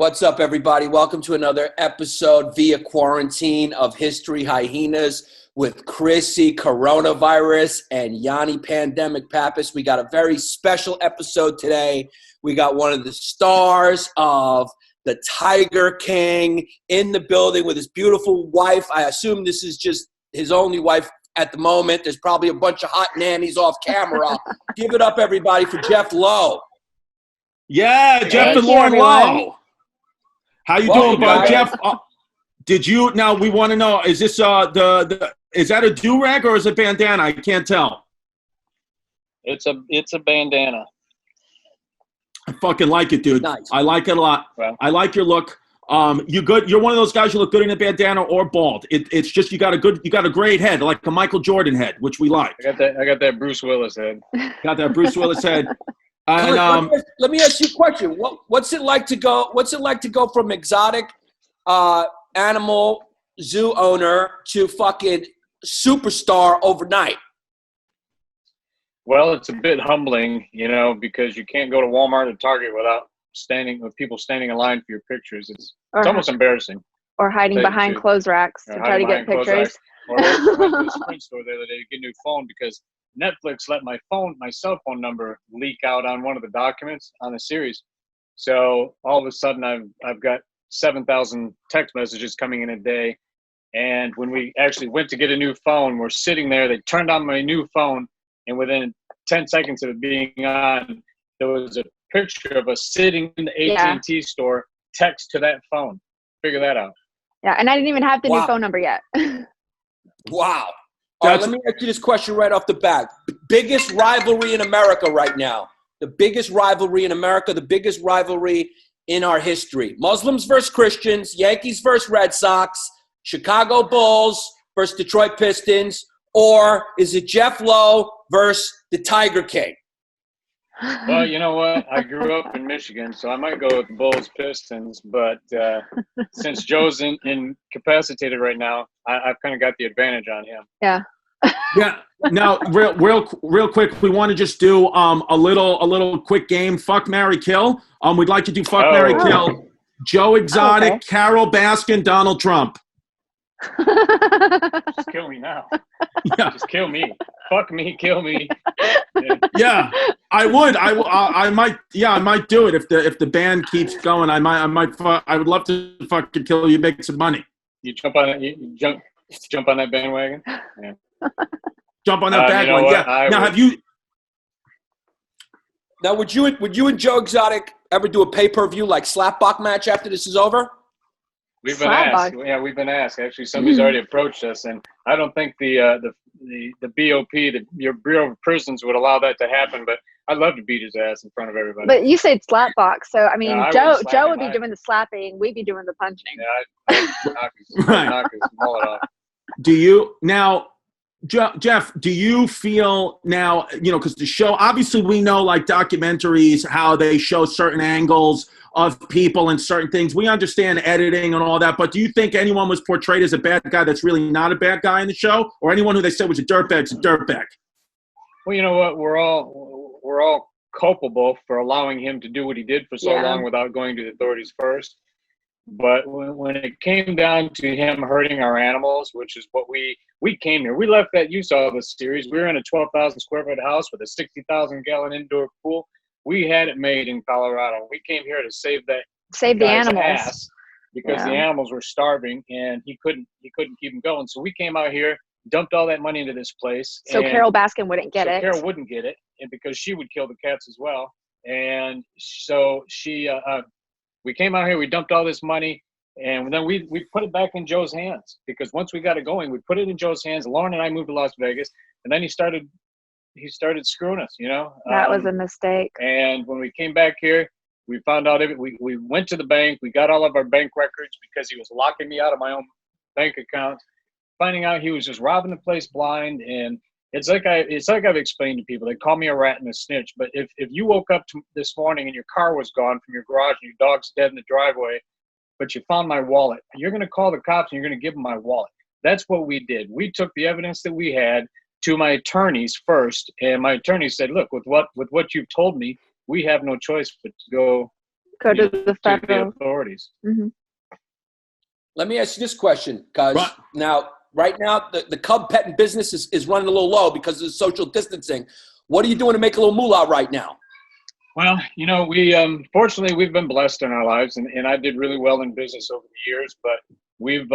What's up, everybody? Welcome to another episode via quarantine of History Hyenas with Chrissy Coronavirus and Yannis Pandemic Pappas. We got a very special episode today. We got one of the stars of the Tiger King in the building with his beautiful wife. I assume this is just his only wife at the moment. There's probably a bunch of hot nannies off camera. Give it up, everybody, for Jeff Lowe. Yeah, Jeff and Lauren Lowe. How you doing, bud? Jeff, did you, now we want to know, is this is that a do-rag or is it bandana? I can't tell. It's a bandana. I fucking like it, dude. Nice. I like it a lot. Well, I like your look. You good? You're one of those guys who look good in a bandana or bald. It's just you got a great head, like a Michael Jordan head, which we like. I got that Bruce Willis head. Got that Bruce Willis head. And let me ask you a question. What's it like to go from exotic animal zoo owner to fucking superstar overnight? Well, it's a bit humbling, because you can't go to Walmart or Target without people standing in line for your pictures. It's almost embarrassing. Or hiding behind clothes racks to try to get pictures. Or I went to the Sprint store the other day to get a new phone because Netflix let my cell phone number leak out on one of the documents on the series. So all of a sudden I've got 7,000 text messages coming in a day. And when we actually went to get a new phone, we're sitting there, they turned on my new phone, and within 10 seconds of it being on, there was a picture of us sitting in the AT&T store, text to that phone. Figure that out. Yeah, and I didn't even have the new phone number yet. Wow. All right, let me ask you this question right off the bat. Biggest rivalry in America right now. The biggest rivalry in America, the biggest rivalry in our history. Muslims versus Christians, Yankees versus Red Sox, Chicago Bulls versus Detroit Pistons, or is it Jeff Lowe versus the Tiger King? Well, you know what? I grew up in Michigan, so I might go with Bulls Pistons. But since Joe's incapacitated right now, I've kind of got the advantage on him. Yeah. Yeah. Now, real quick, we want to just do a little quick game. Fuck, marry, kill. We'd like to do fuck, marry, kill. Joe Exotic, okay. Carole Baskin, Donald Trump. Just kill me now. Yeah. Just kill me. Fuck me, kill me. Yeah, I would. I might. Yeah, I might do it if the band keeps going. I might. I would love to fucking kill you, make some money. You jump on it. You jump on that bandwagon. Yeah. Jump on that bandwagon. Yeah. Now, have you? Now, would you and Joe Exotic ever do a pay-per-view like slapbox match after this is over? We've been asked. Yeah, we've been asked. Actually, somebody's already approached us, and I don't think the BOP, your Bureau of Prisons, would allow that to happen. But I'd love to beat his ass in front of everybody. But you said slapbox, so I mean, yeah, Joe would be doing the slapping, we'd be doing the punching. Yeah, I'd knock his wallet off. Do you now, Jeff? Do you feel now? Because the show, obviously, we know like documentaries how they show certain angles of people and certain things. We understand editing and all that, but do you think anyone was portrayed as a bad guy that's really not a bad guy in the show, or anyone who they said was a dirtbag's a dirtbag? Well, you know what? We're all culpable for allowing him to do what he did for so long without going to the authorities first. But when it came down to him hurting our animals, which is what we came here. We left that, you saw the series. We were in a 12,000 square foot house with a 60,000 gallon indoor pool. We had it made in Colorado. We came here to save the animals ass because the animals were starving and he couldn't keep them going. So we came out here, dumped all that money into this place. So Carole Baskin wouldn't get it. Carole wouldn't get it, and because she would kill the cats as well. And so we came out here, we dumped all this money, and then we put it back in Joe's hands because once we got it going, we put it in Joe's hands. Lauren and I moved to Las Vegas, and then he started screwing us, That was a mistake. And when we came back here, we found out we went to the bank. We got all of our bank records because he was locking me out of my own bank account. Finding out he was just robbing the place blind. And it's like I've explained to people. They call me a rat and a snitch. But if you woke up this morning and your car was gone from your garage and your dog's dead in the driveway, but you found my wallet, you're going to call the cops and you're going to give them my wallet. That's what we did. We took the evidence that we had to my attorneys first, and my attorney said, look, with what you've told me, we have no choice but to Go to the federal authorities. Mm-hmm. Let me ask you this question, because right now the cub petting business is running a little low because of social distancing. What are you doing to make a little moolah right now? Well, we fortunately we've been blessed in our lives, and I did really well in business over the years. But we've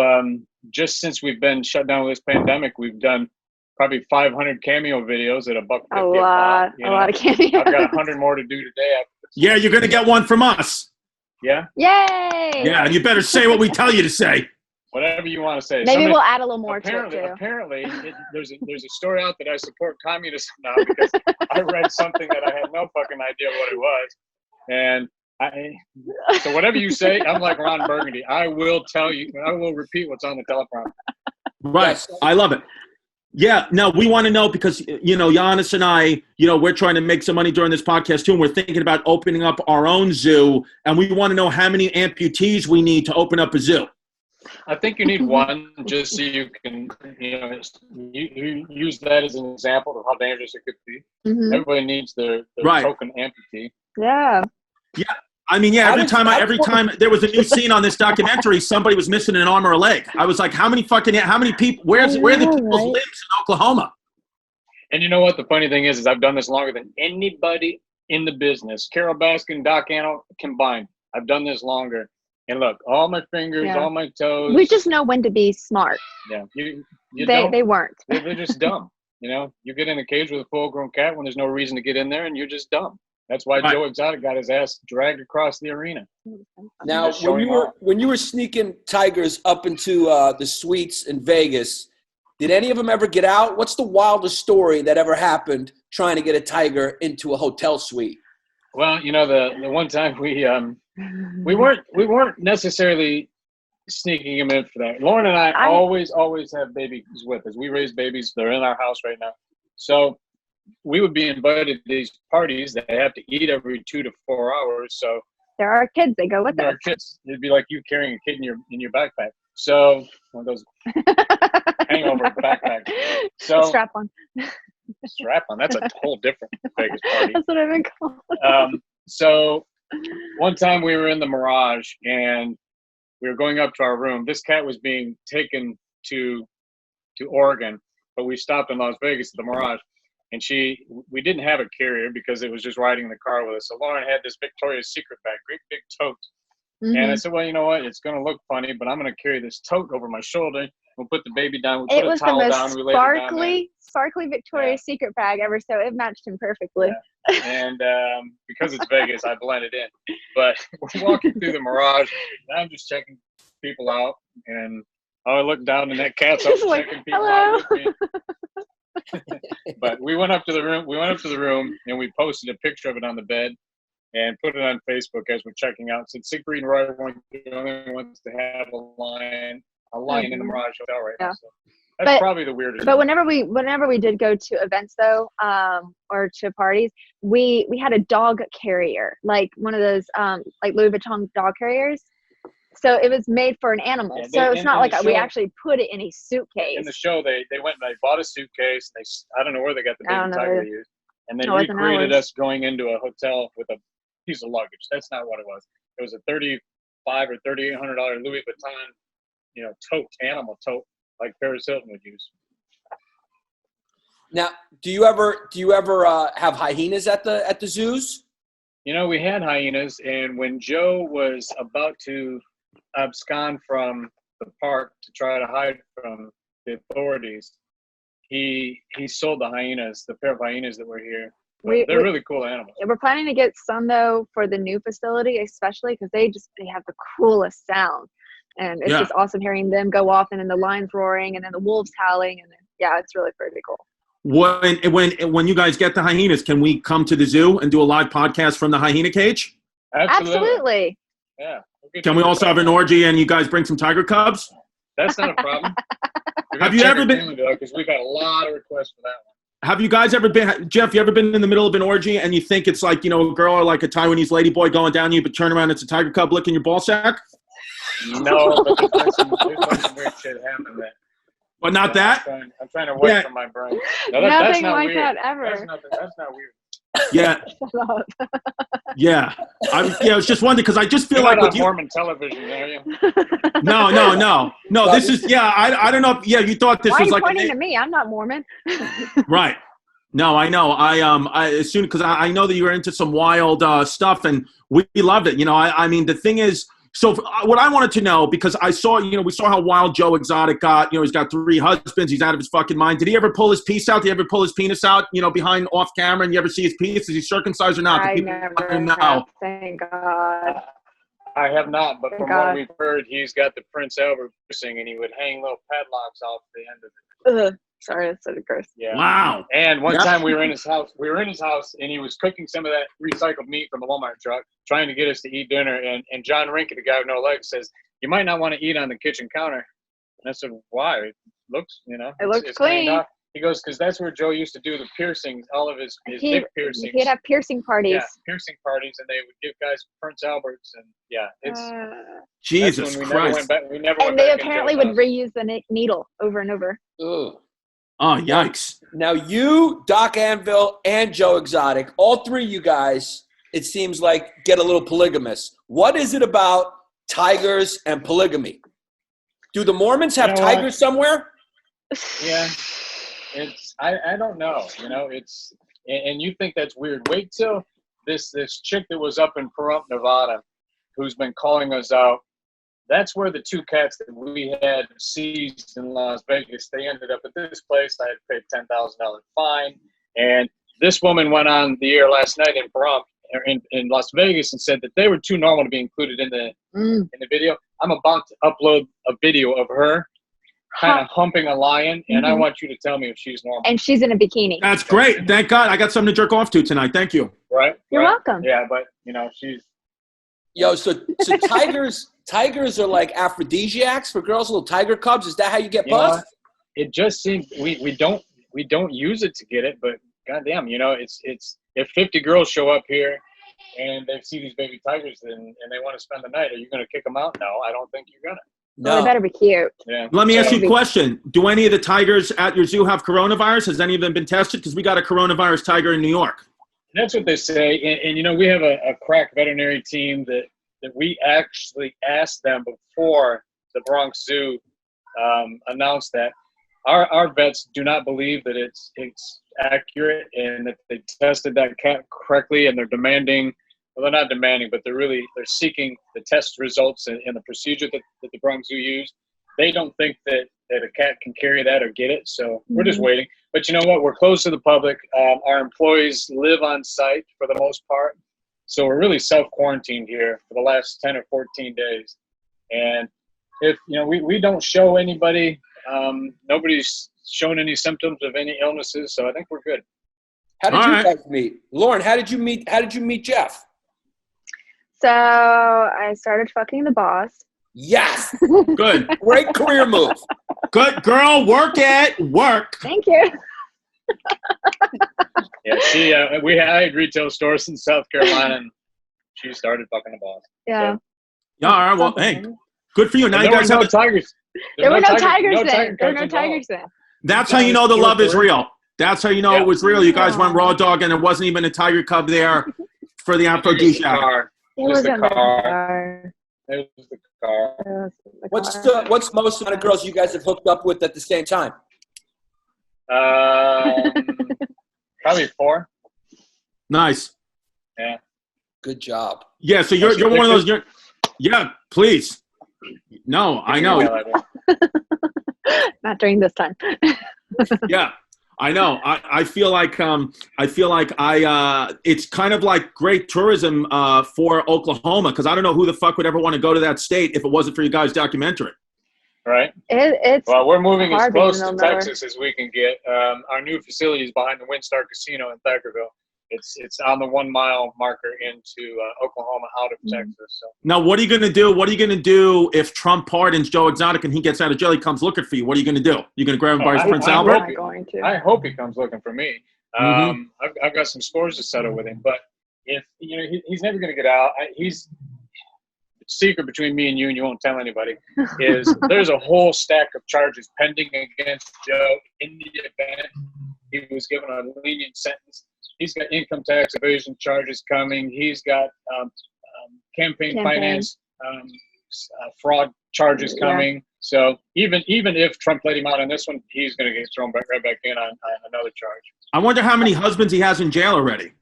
just since we've been shut down with this pandemic, we've done probably 500 cameo videos at $1.50 a lot of cameos. I've got 100 more to do today. Yeah, you're gonna get one from us. Yeah. Yay! Yeah, you better say what we tell you to say. Whatever you want to say. Maybe we'll add a little more to it too. Apparently, there's a story out that I support communism now because I read something that I had no fucking idea what it was, and so whatever you say, I'm like Ron Burgundy. I will tell you. I will repeat what's on the teleprompter. Right. Yes. I love it. Yeah. No, we want to know because, Yannis and I, we're trying to make some money during this podcast too. And we're thinking about opening up our own zoo. And we want to know how many amputees we need to open up a zoo. I think you need one just so you can, you use that as an example of how dangerous it could be. Mm-hmm. Everybody needs their Right. token amputee. Yeah. Yeah. I mean, yeah, every time there was a new scene on this documentary, somebody was missing an arm or a leg. I was like, how many people, where are the people's limbs in Oklahoma? And you know what? The funny thing is I've done this longer than anybody in the business. Carole Baskin, Doc Anno combined. I've done this longer. And look, all my fingers, all my toes. We just know when to be smart. Yeah. They weren't. They're just dumb. You get in a cage with a full-grown cat when there's no reason to get in there, and you're just dumb. That's why Joe Exotic got his ass dragged across the arena. Now, when you were sneaking tigers up into the suites in Vegas, did any of them ever get out? What's the wildest story that ever happened trying to get a tiger into a hotel suite? Well, the one time we weren't necessarily sneaking them in for that. Lauren and I always have babies with us. We raise babies. They're in our house right now. So we would be invited to these parties that have to eat every 2 to 4 hours. So there are kids. They go with us. There are kids. It'd be like you carrying a kid in your backpack. So one of those hangover backpacks. So strap on. That's a whole different Vegas party. That's what I've been called. So one time we were in the Mirage and we were going up to our room. This cat was being taken to Oregon, but we stopped in Las Vegas at the Mirage. And we didn't have a carrier because it was just riding in the car with us. So Lauren had this Victoria's Secret bag, great big tote. Mm-hmm. And I said, well, you know what? It's going to look funny, but I'm going to carry this tote over my shoulder. We'll put the baby down. We'll put a towel down. We laid it down. Sparkly Victoria's Secret bag ever. So it matched him perfectly. Yeah. And because it's Vegas, I blended in. But we're walking through the Mirage. And I'm just checking people out. And I look down and that cat's up checking people out with me. But we went up to the room and we posted a picture of it on the bed and put it on Facebook as we're checking out. Said Siegfried and Roy only wants to have a lion in the Mirage Hotel right now. So that's probably the weirdest. But whenever we did go to events though, or to parties, we had a dog carrier, like one of those like Louis Vuitton dog carriers. So it was made for an animal. Yeah, so it's not like we actually put it in a suitcase. In the show, they went and they bought a suitcase. I don't know where they got the baby tiger they used. And they recreated us going into a hotel with a piece of luggage. That's not what it was. It was a $3,500 or $3,800 Louis Vuitton, animal tote, like Paris Hilton would use. Now, do you ever have hyenas at the zoos? We had hyenas, and when Joe was about to abscond from the park to try to hide from the authorities, he sold the hyenas, the pair of hyenas that were here. They're really cool animals. We're planning to get some though for the new facility, especially because they have the coolest sound, and it's just awesome hearing them go off and then the lions roaring and then the wolves howling, and then it's really pretty cool. When you guys get the hyenas, can we come to the zoo and do a live podcast from the hyena cage? Absolutely. Yeah. Can we also have an orgy and you guys bring some tiger cubs? That's not a problem. Have you ever been? Because we've got a lot of requests for that one. Have you guys ever been, Jeff, you ever been in the middle of an orgy and you think it's like, a girl or like a Taiwanese ladyboy going down you, but turn around, it's a tiger cub licking your ball sack? No, but there's some weird shit happening there. But not that? I'm trying to wait from my brain. No, Nothing like that ever. That's not weird. Yeah. Yeah. I was just wondering because I just feel You're like not with on you. Mormon television, are you? No. This is I don't know. Yeah, you thought this Why are was you like pointing to me? I'm not Mormon. right. No, I know. I as soon because I know that you were into some wild stuff, and we loved it. I mean, the thing is, so what I wanted to know because I saw, we saw how wild Joe Exotic got. He's got 3 husbands. He's out of his fucking mind. Did he ever pull his piece out? Did he ever pull his penis out? Behind off camera, and you ever see his penis? Is he circumcised or not? I never have. Thank God. I have not, but Thank from God. what we've heard, he's got the Prince Albert piercing, and he would hang little padlocks off the end of it. Ugh. Sorry, that's so gross. Yeah. Wow. And one time we were in his house. And he was cooking some of that recycled meat from the Walmart truck, trying to get us to eat dinner. And John Rinke, the guy with no legs, says, "You might not want to eat on the kitchen counter." And I said, "Why? It looks, It looks it's clean." off." He goes, "Because that's where Joe used to do the piercings, all of his big piercings. He'd have piercing parties. Yeah, piercing parties, and they would give guys Prince Alberts, and it's Jesus we Christ. We never went and they back apparently would reuse the needle over and over. Ugh. Oh, yikes. Now you, Doc Anvil, and Joe Exotic, all 3 of you guys, it seems like, get a little polygamous. What is it about tigers and polygamy? Do the Mormons have tigers somewhere? Yeah, I don't know. It's and you think that's weird. Wait till this chick that was up in Pahrump, Nevada, who's been calling us out. That's where the 2 cats that we had seized in Las Vegas, they ended up at this place. I had paid $10,000 fine. And this woman went on the air last night in Pahrump, in Las Vegas, and said that they were too normal to be included in the video. I'm about to upload a video of her kind of humping a lion, and I want you to tell me if she's normal. And she's in a bikini. That's great. Thank God. I got something to jerk off to tonight. Thank you. Right? You're welcome. Yeah, but, she's... Yo, so tigers are like aphrodisiacs for girls, little tiger cubs. Is that how you get pussed? It just seems we don't use it to get it, but goddamn, it's if 50 girls show up here and they see these baby tigers and they want to spend the night, are you going to kick them out? No, I don't think you're gonna. No. Well, they better be cute. Yeah. Let me ask you a question. Do any of the tigers at your zoo have coronavirus? Has any of them been tested? Because we got a coronavirus tiger in New York. That's what they say. And we have a crack veterinary team that we actually asked them before the Bronx Zoo announced that. Our vets do not believe that it's accurate and that they tested that cat correctly, and they're demanding – well, they're not demanding, but they're seeking the test results and the procedure that the Bronx Zoo used. They don't think that a cat can carry that or get it, so we're just waiting. But you know what? We're closed to the public. Our employees live on site for the most part, so we're really self-quarantined here for the last 10 or 14 days. And if we don't show anybody, nobody's shown any symptoms of any illnesses, so I think we're good. How did you guys meet? Lauren, how did you meet Jeff? So I started fucking the boss. Yes. Good. Great career move. Good girl. Work it. Work. Thank you. Yeah, I had retail stores in South Carolina, and she started fucking the boss. Yeah. So. Yeah. All right. Well, hey, good for you. Now you guys have tigers. There were no tigers then. There were no tigers then. That's how you know the love is real. That's how you know it was real. You guys went raw dog, and there wasn't even a tiger cub there for the aphrodisiac. It was the car. It was the car. What's most amount of girls you guys have hooked up with at the same time? Probably 4. Nice. Yeah. Good job. Yeah. So you're one of those. Yeah. Please. No, I know. Not during this time. Yeah. I know. I feel like it's kind of like great tourism for Oklahoma, because I don't know who the fuck would ever want to go to that state if it wasn't for you guys' documentary. Right. Well, we're moving as close to Texas as we can get. Our new facility is behind the WinStar Casino in Thackerville. It's on the 1 mile marker into Oklahoma out of Texas. So. Now, what are you going to do? What are you going to do if Trump pardons Joe Exotic and he gets out of jail? He comes looking for you. What are you going to do? You going to grab him by his Prince Albert? I hope he comes looking for me. I've got some scores to settle with him, but if he's never going to get out. He's the secret between me and you won't tell anybody. Is there's a whole stack of charges pending against Joe in the event he was given a lenient sentence. income tax evasion charges coming. He's got campaign finance fraud charges coming. Yeah. So even if Trump let him out on this one, he's going to get thrown right back in on another charge. I wonder how many husbands he has in jail already.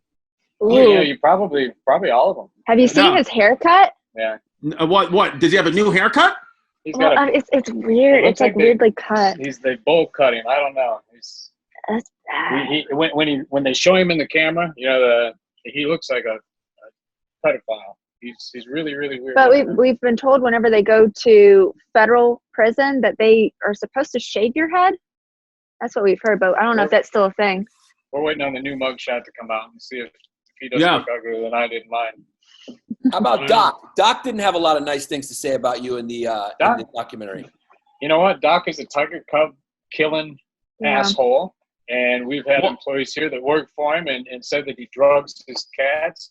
Ooh. Oh yeah, you probably all of them. Have you seen his haircut? Yeah. What? Does he have a new haircut? It's weird. It's like weirdly cut. They both cut him. I don't know. That's bad. When they show him in the camera, he looks like a pedophile. He's really, really weird. But we've been told whenever they go to federal prison that they are supposed to shave your head. That's what we've heard, but I don't know if that's still a thing. We're waiting on the new mugshot to come out and see if he doesn't look uglier than I did mine. How about Doc? Doc didn't have a lot of nice things to say about you in the documentary. You know what? Doc is a tiger cub killing asshole. And we've had employees here that work for him and said that he drugs his cats.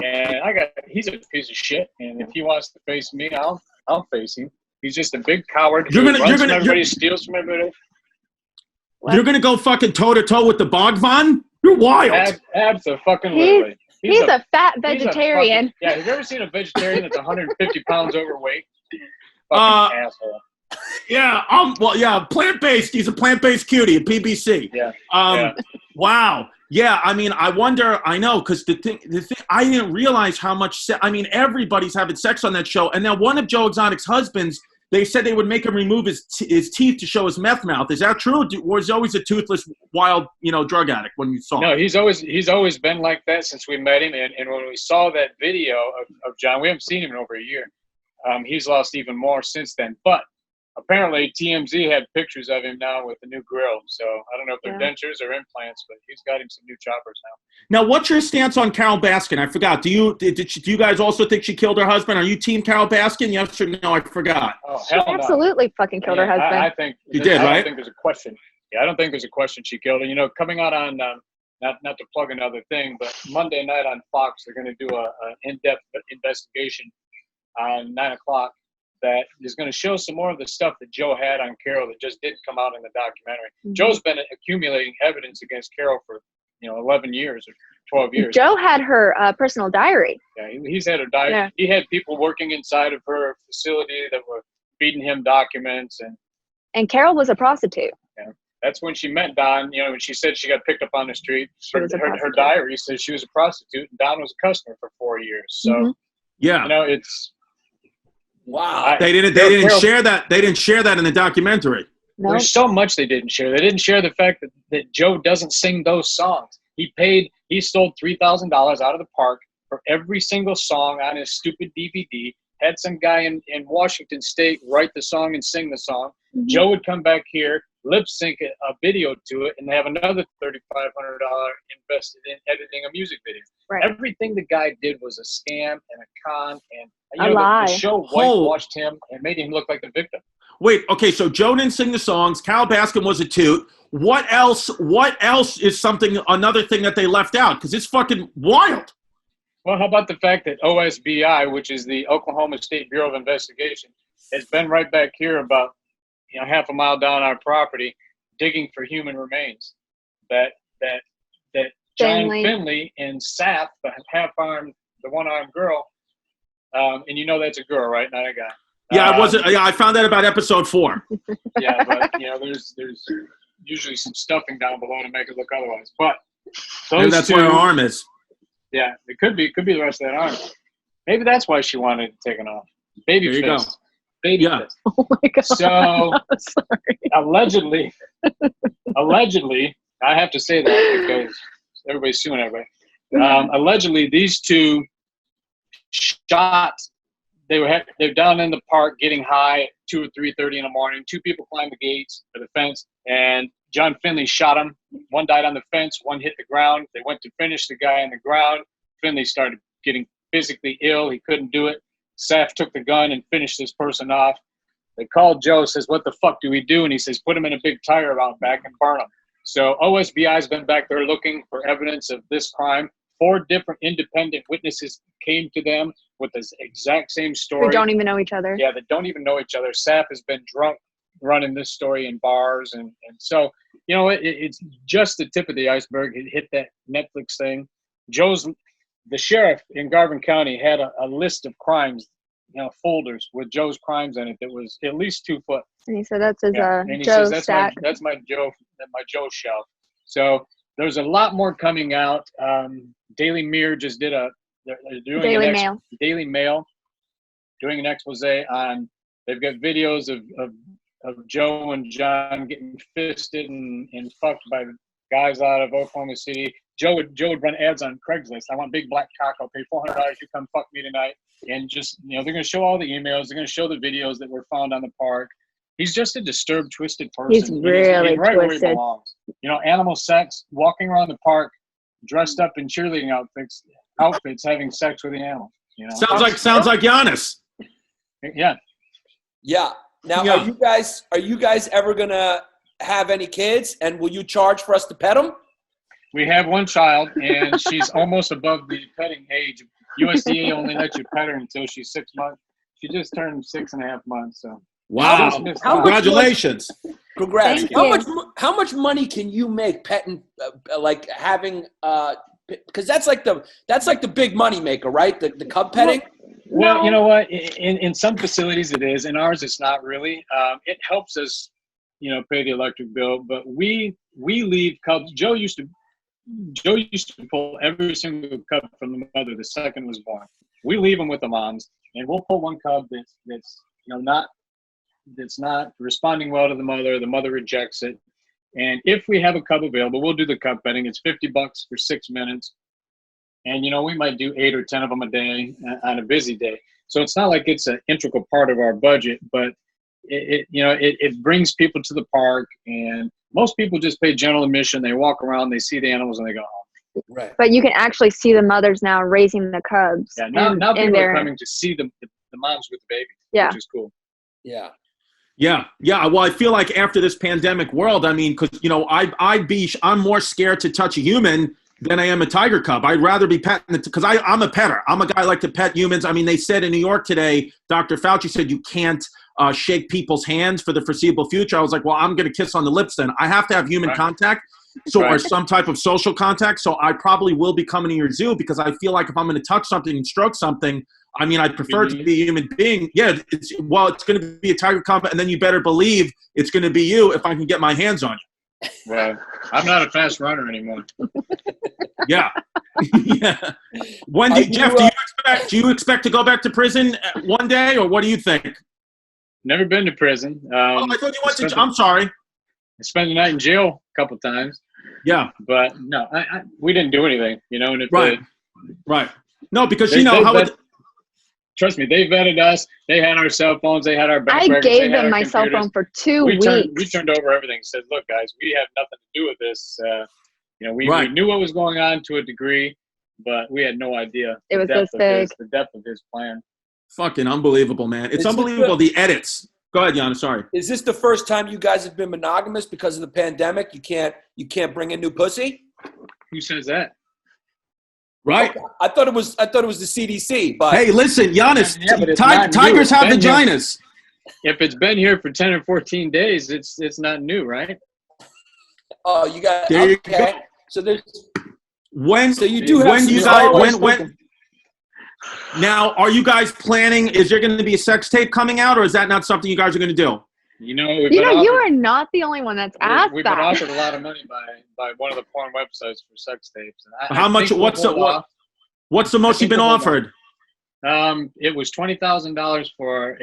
And he's a piece of shit. And if he wants to face me, I'll face him. He's just a big coward. Everybody steals from everybody. You're going to go fucking toe-to-toe with the Bogvan? You're wild. Absolutely. He's a fat vegetarian. Have you ever seen a vegetarian that's 150 pounds overweight? Fucking asshole. Yeah, plant-based. He's a plant-based cutie, a PBC. Yeah. Wow. Yeah, I mean, I wonder, I know, because the thing, I didn't realize how much, everybody's having sex on that show. And now one of Joe Exotic's husbands, they said they would make him remove his teeth to show his meth mouth. Is that true? Or is he always a toothless, wild, drug addict when you saw him? No, he's always been like that since we met him. And when we saw that video of John, we haven't seen him in over a year. He's lost even more since then. But apparently TMZ had pictures of him now with the new grill. So I don't know if they're dentures or implants, but he's got him some new choppers now. Now, what's your stance on Carole Baskin? I forgot. Do you guys also think she killed her husband? Are you team Carole Baskin? Yes or no? I forgot. Oh, she absolutely fucking killed her husband. I think you did, right? I don't think there's a question. Yeah, I don't think there's a question she killed her. Coming out on not to plug another thing, but Monday night on Fox, they're going to do an in-depth investigation on 9:00. That is going to show some more of the stuff that Joe had on Carole that just didn't come out in the documentary. Mm-hmm. Joe's been accumulating evidence against Carole for 11 years or 12 years. Joe had her personal diary. Yeah, he's had her diary. Yeah. He had people working inside of her facility that were feeding him documents. And Carole was a prostitute. Yeah, that's when she met Don. When she said she got picked up on the street. Her diary says she was a prostitute and Don was a customer for 4 years. So, it's... Wow. They didn't share that. They didn't share that in the documentary. Nope. There's so much they didn't share. They didn't share the fact that Joe doesn't sing those songs. He stole $3,000 out of the park for every single song on his stupid DVD. Had some guy in Washington State write the song and sing the song. Mm-hmm. Joe would come back here, lip sync a video to it, and have another $3,500 invested in editing a music video. Right. Everything the guy did was a scam and a con, and a lie. The show whitewashed him and made him look like the victim. Wait, okay, so Joe didn't sing the songs. Carole Baskin was a toot. What else is another thing that they left out? Because it's fucking wild. Well, how about the fact that OSBI, which is the Oklahoma State Bureau of Investigation, has been right back here about half a mile down our property digging for human remains. That John Finley and Saf, the the one-armed girl, and that's a girl, right? Not a guy. Yeah, I found that about episode 4. Yeah, but there's usually some stuffing down below to make it look otherwise. But maybe that's where her arm is. Yeah, it could be the rest of that arm. Maybe that's why she wanted it taken off. Baby there you fist. Go. Baby fist. Oh my God. So sorry. allegedly, I have to say that because everybody's suing everybody. Allegedly, these two shot. They're down in the park getting high at 2 or 3:30 in the morning. 2 people climbed the gates or the fence, and John Finley shot them. One died on the fence, one hit the ground. They went to finish the guy on the ground. Finley started getting physically ill. He couldn't do it. Saf took the gun and finished this person off. They called Joe, says, "What the fuck do we do?" And he says, "Put him in a big tire out back and burn him." So OSBI's been back there looking for evidence of this crime. 4 different independent witnesses came to them with the exact same story. They don't even know each other. Yeah, they don't even know each other. Saf has been drunk running this story in bars, and so it's just the tip of the iceberg. It hit that Netflix thing. The sheriff in Garvin County had a list of crimes, folders with Joe's crimes in it that was at least 2 foot. And he said that's his and he Joe says, stack. That's my Joe shelf. So there's a lot more coming out. Daily Mirror just did they're doing Daily Mail doing an expose on. They've got videos of Joe and John getting fisted and fucked by guys out of Oklahoma City. Joe would run ads on Craigslist. I want big black cock. I'll pay $400 to come fuck me tonight. And just, they're going to show all the emails. They're going to show the videos that were found on the park. He's just a disturbed, twisted person. He's really he's right twisted. Where he belongs. Animal sex, walking around the park, dressed up in cheerleading outfits, having sex with the animals. Sounds like Yannis. Yeah. Yeah. Now, are you guys ever gonna have any kids? And will you charge for us to pet them? We have one child, and she's almost above the petting age. USDA only lets you pet her until she's 6 months. She just turned 6.5 months. So wow! Congratulations! Congrats! How much money can you make petting, like having? Because that's like the big money maker, right? The cub petting. Well, you know what? In some facilities it is. In ours, it's not really. It helps us, pay the electric bill. But we leave cubs. Joe used to pull every single cub from the mother the second it was born. We leave them with the moms, and we'll pull one cub that's not responding well to the mother. The mother rejects it. And if we have a cub available, we'll do the cub petting. It's $50 for 6 minutes. And, we might do 8 or 10 of them a day on a busy day. So it's not like it's an integral part of our budget, but it brings people to the park. And most people just pay general admission. They walk around, they see the animals, and they go home. Right. But you can actually see the mothers now raising the cubs. Yeah, now people are coming to see the moms with the baby, which is cool. Yeah. Yeah. Well, I feel like after this pandemic world, because I'm more scared to touch a human than I am a tiger cub. I'd rather be petting because I'm a petter. I'm a guy like to pet humans. They said in New York today, Dr. Fauci said you can't shake people's hands for the foreseeable future. I was like, well, I'm going to kiss on the lips then. I have to have human contact, or some type of social contact. So I probably will be coming to your zoo because I feel like if I'm going to touch something and stroke something, I'd prefer to be a human being. Yeah, it's going to be a tiger cub, and then you better believe it's going to be you if I can get my hands on you. Well, I'm not a fast runner anymore. Yeah. Yeah. When Jeff, do you expect to go back to prison one day, or what do you think? Never been to prison. I thought you went to. I'm sorry. I spent the night in jail a couple times. Yeah. But no, we didn't do anything. And if right. No, because trust me, they vetted us. They had our cell phones. They had our bank records. I gave them my cell phone for 2 weeks. We turned over everything. Said, look, guys, we have nothing to do with this. We knew what was going on to a degree, but we had no idea. It was this big. The depth of his plan. Fucking unbelievable, man. It's unbelievable. The edits. Go ahead, Yannis. Sorry. Is this the first time you guys have been monogamous because of the pandemic? You can't bring in new pussy? Who says that? Right. Okay. I thought it was the CDC, but hey, listen, Yannis, tigers have vaginas. If it's been here for 10 or 14 days, it's not new, right? Oh, you got there you go. So there's when now are you guys planning? Is there going to be a sex tape coming out, or is that not something you guys are going to do? You are not the only one that's asked we've that. Been offered a lot of money by one of the porn websites for sex tapes. And how much? What's the most you've been offered? It was $20,000 for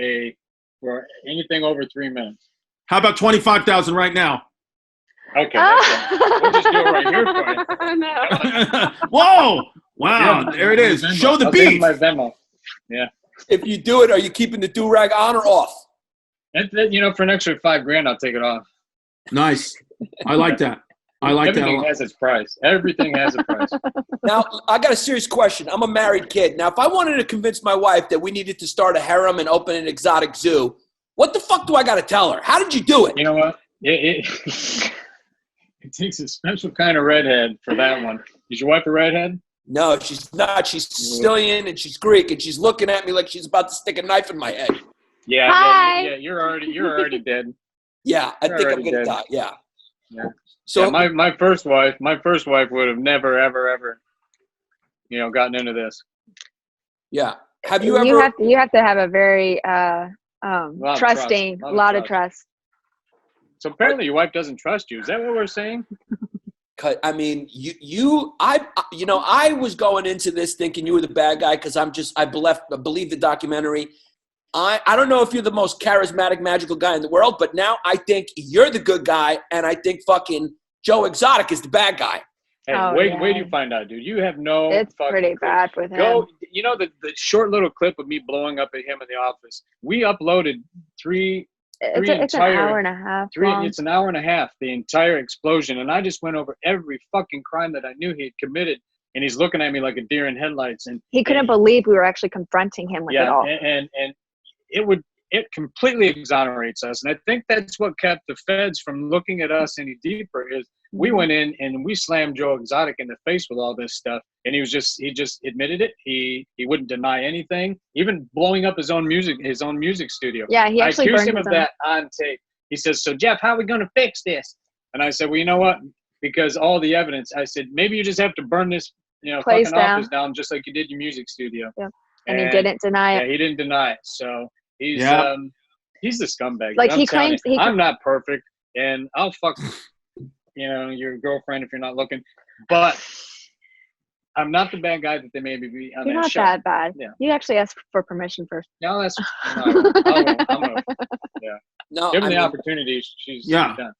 anything over 3 minutes. How about 25,000 right now? Okay, we'll just do it right here for you. No. Whoa! Wow, there it is. Show the beat. My Venmo. Yeah. If you do it, are you keeping the do-rag on or off? For an extra $5,000, I'll take it off. Nice. I like that. Everything has its price. Everything has a price. Now, I got a serious question. I'm a married kid. Now, if I wanted to convince my wife that we needed to start a harem and open an exotic zoo, what the fuck do I got to tell her? How did you do it? You know what? It takes a special kind of redhead for that one. Is your wife a redhead? No, she's not. She's Sicilian and she's Greek, and she's looking at me like she's about to stick a knife in my head. Yeah, you're already dead. Yeah, I They're think I'm already gonna dead. die. Yeah. Yeah. So Yeah, my first wife would have never, ever, gotten into this. yeah. Have you You ever? have to have a very Lot of trusting, trust. lot of trust. So apparently your wife doesn't trust you. Is that what we're saying? I mean, I was going into this thinking you were the bad guy because I believe the documentary. I don't know if you're the most charismatic, magical guy in the world, but now I think you're the good guy, and I think fucking Joe Exotic is the bad guy. Hey, wait till you find out, dude. You have no It's fucking pretty clue. bad with him. The short little clip of me blowing up at him in the office. We uploaded it's an hour and a half long. It's an hour and a half, the entire explosion. And I just went over every fucking crime that I knew he had committed. And he's looking at me like a deer in headlights. And he couldn't believe we were actually confronting him with it all. And it completely exonerates us. And I think that's what kept the feds from looking at us any deeper is we went in and we slammed Joe Exotic in the face with all this stuff. And he just admitted it. He wouldn't deny anything, even blowing up his own music studio. Yeah, he actually accused burned him of that on tape. He says, "So Jeff, how are we going to fix this?" And I said, "Well, you know what? Because all the evidence," I said, "maybe you just have to burn this, place fucking down. office down, just like you did your music studio." Yeah. And he didn't deny it. Yeah, he didn't deny it. So he's the scumbag. Like he claims I'm not perfect, and I'll fuck your girlfriend if you're not looking, but I'm not the bad guy that they maybe be on You're that not show. that bad. Yeah. You actually asked for permission first. No, that's No, given the opportunity, she's done.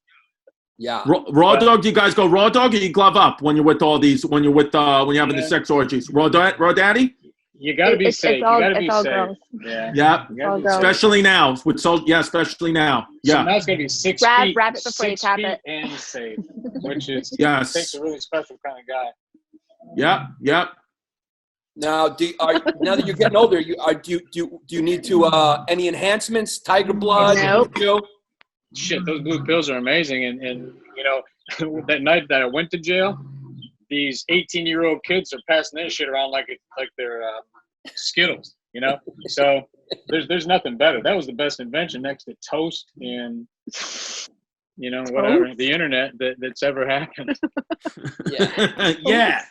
Yeah. Raw dog? Do you guys go raw dog or you glove up when you're with all these? When you're having the sex orgies? Raw daddy? You got to be safe. You got to be safe. Girls. Yeah. Especially now. Especially now. Yeah. So now it's going to be 6 feet. Grab it before you tap it. And safe, which is takes a really special kind of guy. Yep. Now, now that you're getting older, do you need to any enhancements? Tiger blood? Nope. Shit, those blue pills are amazing. And that night that I went to jail, these 18-year-old kids are passing that shit around like they're Skittles, So there's nothing better. That was the best invention next to toast and whatever the internet that's ever happened. Yeah.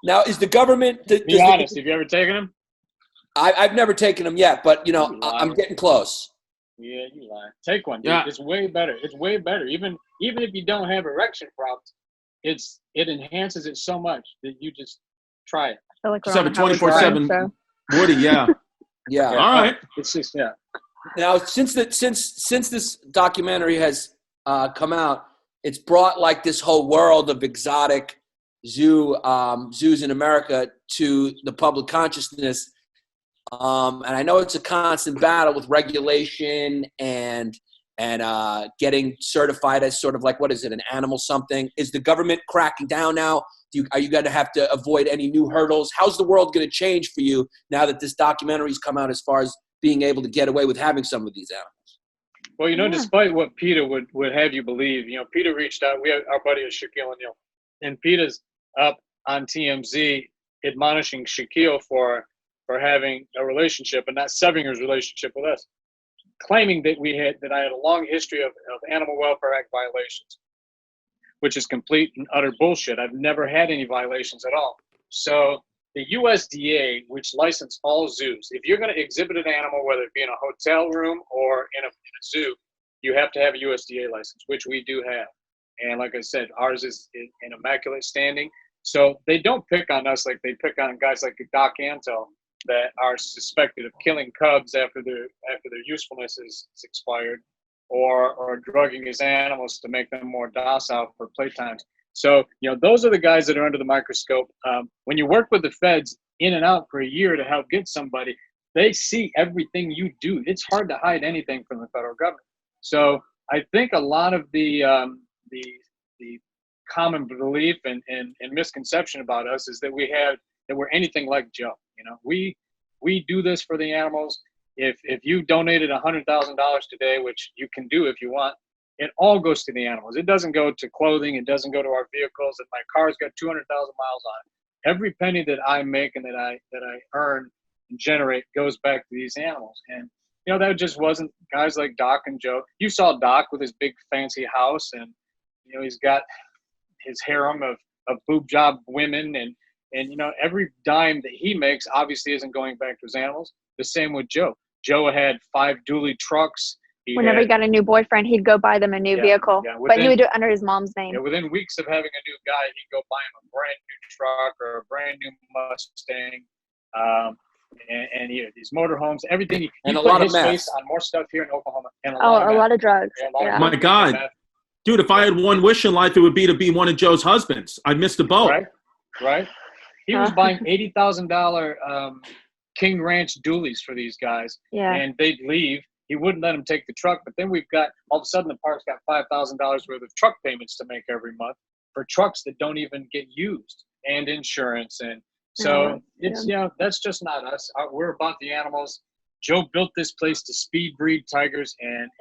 Now, is the government? Be honest. Have you ever taken them? I've never taken them yet, but I'm getting close. Yeah, you lie. Take one. Dude. Yeah. It's way better. It's way better. Even if you don't have erection problems, it enhances it so much that you just try it. I feel like just have a 24/7 Woody. Yeah. Yeah. All right. It's just Now, since this documentary has come out, it's brought like this whole world of exotic zoos in America to the public consciousness. And I know it's a constant battle with regulation and getting certified as sort of like, what is it, an animal something? Is the government cracking down now? Are you going to have to avoid any new hurdles? How's the world going to change for you now that this documentary's come out as far as being able to get away with having some of these animals? Well, despite what PETA would have you believe, PETA reached out. We have our buddy is Shaquille O'Neal, and PETA's up on TMZ admonishing Shaquille for having a relationship and not severing his relationship with us, claiming that I had a long history of Animal Welfare Act violations, which is complete and utter bullshit. I've never had any violations at all. So the USDA, which license all zoos, if you're going to exhibit an animal, whether it be in a hotel room or in a zoo, you have to have a USDA license, which we do have. And like I said, ours is in immaculate standing. So they don't pick on us like they pick on guys like Doc Antle that are suspected of killing cubs after their usefulness is expired, or drugging his animals to make them more docile for playtimes. So, those are the guys that are under the microscope. When you work with the feds in and out for a year to help get somebody, they see everything you do. It's hard to hide anything from the federal government. So I think a lot of the common belief and misconception about us is that we're anything like Joe. We do this for the animals. If you donated $100,000 today, which you can do if you want, it all goes to the animals. It doesn't go to clothing. It doesn't go to our vehicles. And my car's got 200,000 miles on it. Every penny that I make and that I earn and generate goes back to these animals. And that just wasn't guys like Doc and Joe. You saw Doc with his big fancy house, and he's got his harem of boob job women, and every dime that he makes obviously isn't going back to his animals. The same with Joe. Joe had 5 dually trucks. Whenever he got a new boyfriend, he'd go buy them a new vehicle, but he would do it under his mom's name. Yeah, within weeks of having a new guy, he'd go buy him a brand new truck or a brand new Mustang, and these motorhomes, everything. And a lot of meth. Face on more stuff here in Oklahoma. And a lot of drugs. Yeah, my God. Dude, if I had one wish in life, it would be to be one of Joe's husbands. I'd miss the boat. Right. He was buying $80,000 King Ranch dualies for these guys, and they'd leave. He wouldn't let them take the truck, but then we've got, all of a sudden, the park's got $5,000 worth of truck payments to make every month for trucks that don't even get used, and insurance. And so it's, that's just not us. We're about the animals. Joe built this place to speed breed tigers and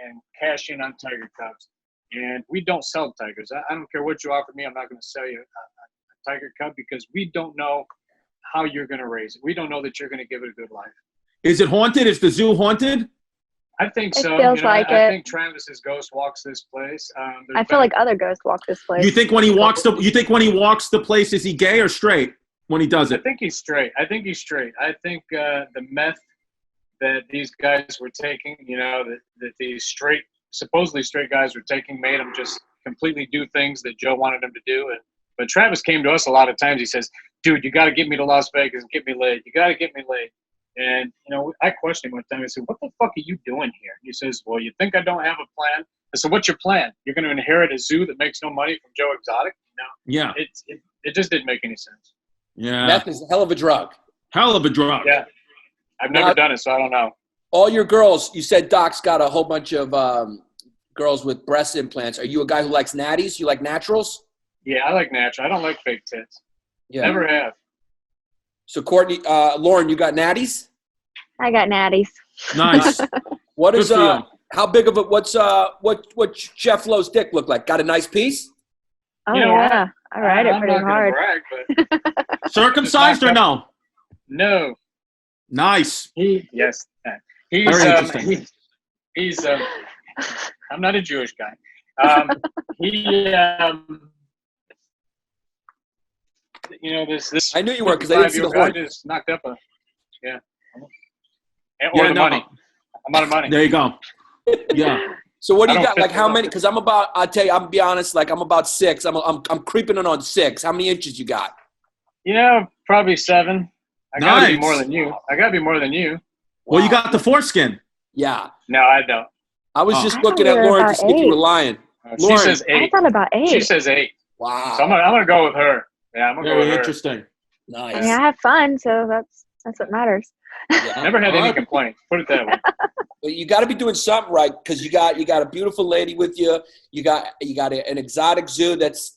cash in on tiger cubs. And we don't sell tigers. I don't care what you offer me. I'm not going to sell you a tiger cub because we don't know how you're going to raise it. We don't know that you're going to give it a good life. Is it haunted? Is the zoo haunted? I think so. It feels like I it. think Travis's ghost walks this place. I feel like other ghosts walk this place. You think when he walks the place, is he gay or straight when he does it? I think he's straight. I think the meth that these guys were taking, that these supposedly straight guys were taking, made them just completely do things that Joe wanted them to do. But Travis came to us a lot of times. He says, "Dude, you got to get me to Las Vegas and get me laid. You got to get me laid." And, I questioned him one time. I said, "What the fuck are you doing here?" He says, "Well, you think I don't have a plan?" I said, "What's your plan? You're going to inherit a zoo that makes no money from Joe Exotic?" No. Yeah. It just didn't make any sense. Yeah. Meth is a hell of a drug. Hell of a drug. Yeah. I've never done it, so I don't know. All your girls, you said Doc's got a whole bunch of girls with breast implants. Are you a guy who likes natties? You like naturals? Yeah, I like natural. I don't like fake tits. Yeah. Never have. So Courtney, Lauren, you got natties? I got natties. Nice. What is Good for you. how big of a what's what Jeff Lowe's dick look like? Got a nice piece? Oh yeah, I ride it pretty hard. Brag, but Circumcised or no? No. Nice. Yes. He's Very interesting. he's I'm not a Jewish guy. This I knew you were because I didn't see the guy horn. just knocked up a money. I'm out of money. There you go. Yeah. So what do you I don't got? Like fit how the many? Because I'll tell you, I'm gonna be honest. Like I'm about 6. I'm creeping in on 6. How many inches you got? Probably 7. I gotta be Nice. more than you. Well, you got the foreskin. Yeah. No, I don't. I was Oh. just I looking thought at you were Lauren to about see if you were 8. lying. She Lauren. says I 8. thought about 8. She says 8. Wow. So I'm gonna go with her. Yeah, I'm gonna go with Very her. interesting. Nice. I mean, I have fun, so that's what matters. Yeah. Never had any complaints. Put it that way. But you got to be doing something right because you got a beautiful lady with you. You got an exotic zoo that's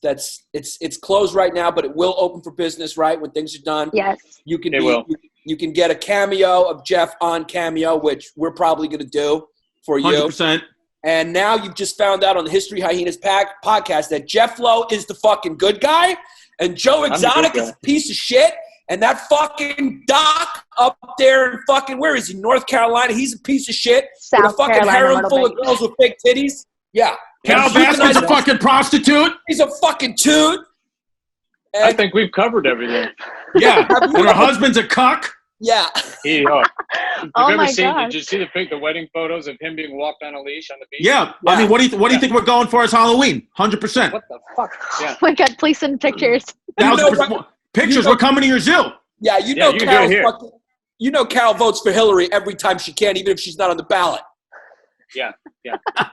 it's closed right now, but it will open for business right when things are done. Yes. You can will. You can get a cameo of Jeff on Cameo, which we're probably going to do for you. 100%. And now you've just found out on the History Hyenas podcast that Jeff Lowe is the fucking good guy and Joe Exotic is a piece of shit. And that fucking Doc up there in fucking, where is he? North Carolina. He's a piece of shit. South with a fucking Carolina, harem Myrtle full of Beach. girls with fake titties. Yeah. Carole Baskin's a fucking prostitute. He's a fucking toot. I think we've covered everything. Yeah. And her husband's a cuck. Yeah. Oh my Did gosh. you see the wedding photos of him being walked on a leash on the beach? Yeah. I mean, what do you think we're going for as Halloween? 100%. What the fuck? Yeah. Oh my God, please send pictures. 1,000%. Pictures. We're coming to your zoo. Yeah, you can do it here. Carol votes for Hillary every time she can, even if she's not on the ballot. Yeah.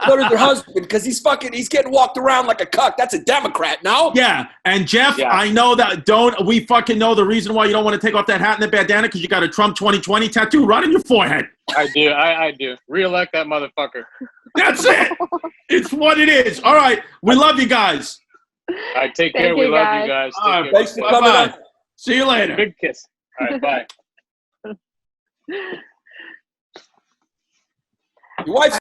So does her husband, because he's getting walked around like a cuck. That's a Democrat, no? Yeah. And Jeff, Yeah. I know that we fucking know the reason why you don't want to take off that hat and the bandana because you got a Trump 2020 tattoo right on your forehead. I do. I do. Reelect that motherfucker. That's it. It's what it is. All right. We love you guys. All right, take care. Thank We you, love guys. you guys. All right, Take care. Thanks for coming on. See you later. Big kiss. All right, bye. Your wife's